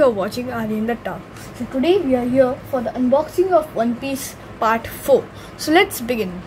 you're watching Aryan the Talk. So today we are here for the unboxing of One Piece Part 4. So let's begin.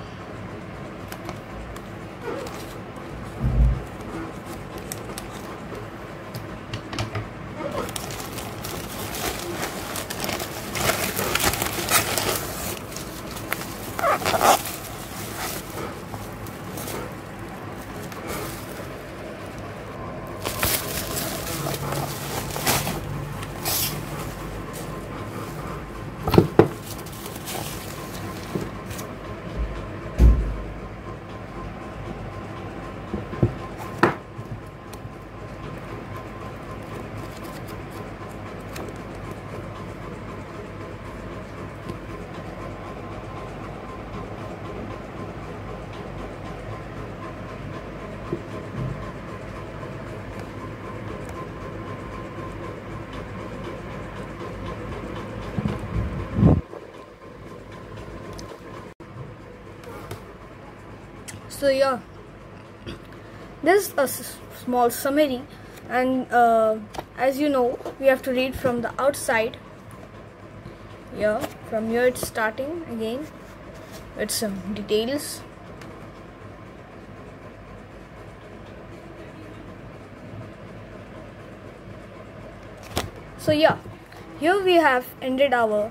So yeah, this is a small summary, and as you know, we have to read from the outside. Yeah, from here it's starting again with some details. So yeah, here we have ended our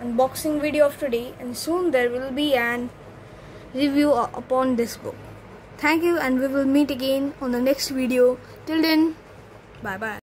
unboxing video of today, and soon there will be an review upon this book. Thank you, and we will meet again on the next video. Till then, bye bye.